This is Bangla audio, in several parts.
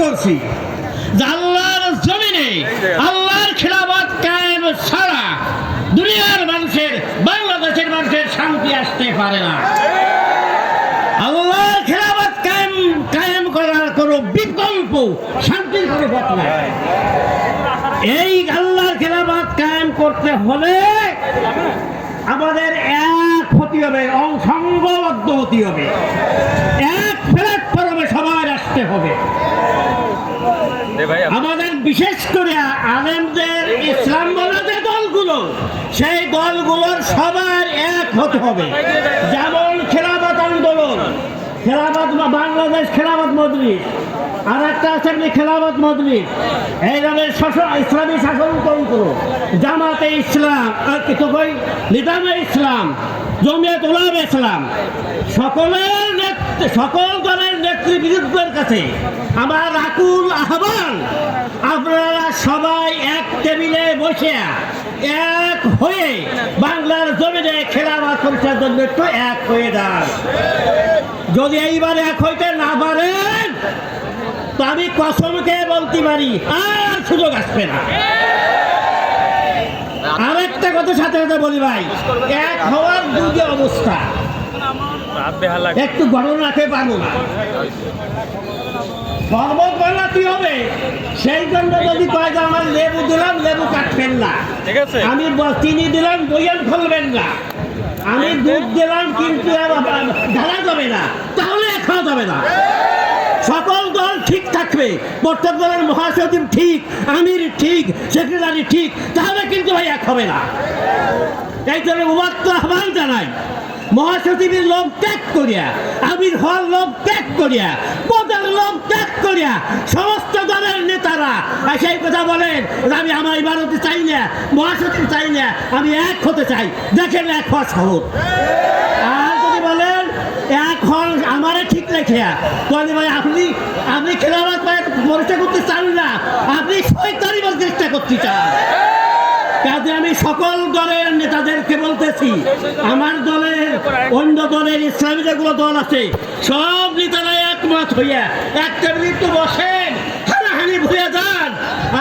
করছি যে আল্লাহর জমিনে আল্লাহর খিলাফত কায়েম ছাড়া দুনিয়ার মানুষের, বাংলাদেশের মানুষের শান্তি আসতে পারে না। আল্লাহর খিলাফত কায়েম করার কোনো বিকল্প শান্তির কোনো পথ নাই। এই আল্লাহর খিলাফত কায়েম করতে হলে আমাদের এক হতে হবে, সংঘবদ্ধ হতে হবে, এক প্ল্যাটফর্মে সবাই আসতে হবে। আমাদের বিশেষ করে আলেমদের ইসলাম বলাতে দলগুলো, সেই দলগুলোর সবার এক হতে হবে। যেমন খেলাফত আন্দোলন, খেলাফত বাংলাদেশ খেলাফত মজলিস, আর একটা আছে খেলাফত মজলিস, এইভাবে ইসলামী শাসনতন্ত্র, জামাতে ইসলাম, আর কিছু কই নিজামে ইসলাম, জমিয়ত উলামায়ে ইসলাম, সকল দলের নেতৃবৃন্দের কাছে আমার আকুল আহ্বান, আপনারা সবাই এক টেবিলে বসে এক হয়ে বাংলার জমিনে খেলাফত প্রতিষ্ঠার জন্য একটু এক হয়ে যান। যদি এইবার এক হইতে না পারেন তো আমি কসমকে বলতে পারি আর সুযোগ আসবে না। আর একটা কথা সাথে সাথে বলি ভাই, এক হওয়ার দুটি অবস্থা, একটু গরম রাখতে পারবো না, শরবত বানাতে হবে, সেই জন্য যদি কয় যে আমার লেবু দিলাম, লেবু কাটবেন না, আমি চিনি দিলাম, বইয়ান খুলবেন না, আমি দুধ দিলাম কিন্তু ঢালা যাবে না, তাহলে খাওয়া যাবে না। সকল দল ঠিক থাকবে, প্রত্যেক দলের মহাসচিব ঠিক, আমির ঠিক, সেক্রেটারি ঠিক, তাহলে কিন্তু ভাই এক হবে না। এই জন্য উদাত্ত আহ্বান জানাই, মহাসচিবের লোক ত্যাগ করিয়া, আমির হল লোক ত্যাগ করিয়া, পদের লোক ত্যাগ করিয়া সমস্ত দলের নেতারা সেই কথা বলেন আমি আমার ইবাদতে চাই না, মহাসচিব চাই না, আমি এক হতে চাই। দেখেন এক হওয়া সহজ। আর যদি বলেন এক হল আমারে ঠিক রেখে বলে ভাই আপনি খেলাফত প্রতিষ্ঠা করতে চান না, আপনি শয়তানি প্রতিষ্ঠা করতে চান। কাজে আমি সকল দলের নেতাদেরকে বলতেছি, আমার দলের, অন্য দলের ইসলামী যেগুলো দল আছে সব নেতারা একমত হইয়া একটা মিনিট বসেন, হানাহানি ভুলে যান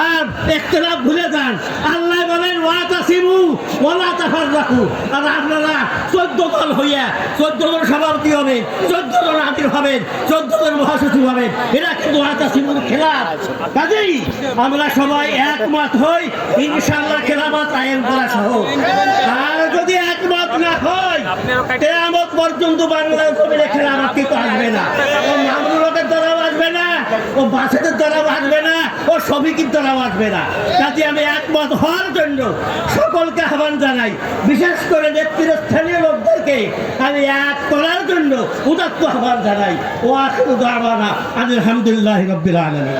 আর ইখতিলাফ ভুলে যান। আল্লাহ বলেন ওয়াতাসিমু ওয়ালা তাফাররাকু, আর আপনারা 14 দল হইয়া 14 জন সভাপতি হবেন, 14 জন আমির হবেন, 14 জন মহাসচিব হবেন, এরা কিন্তু ওয়াতাসিমুর খেলাফ। কাজেই আমরা সবাই একমত হই, ইনশাআল্লাহ খেলাফত কায়েম করা সহজ। আর যদি একমত না হয় কিয়ামত পর্যন্ত বাংলার জমিনে খেলাফত কিন্তু আসবে না, ও মামলুকের দ্বারাও আসবে না, ও বাসেদের দ্বারাও আসবে না, ও শফিকের দ্বারাও আসবে না। কাজে আমি একমত হওয়ার জন্য সকলকে আহ্বান জানাই, বিশেষ করে নেতৃস্থানীয় লোকদেরকে আমি এক করার জন্য উদাত্ত আহ্বান জানাই। ও আখিরু দাওয়ানা আলহামদুলিল্লাহি রাব্বিল আলামিন।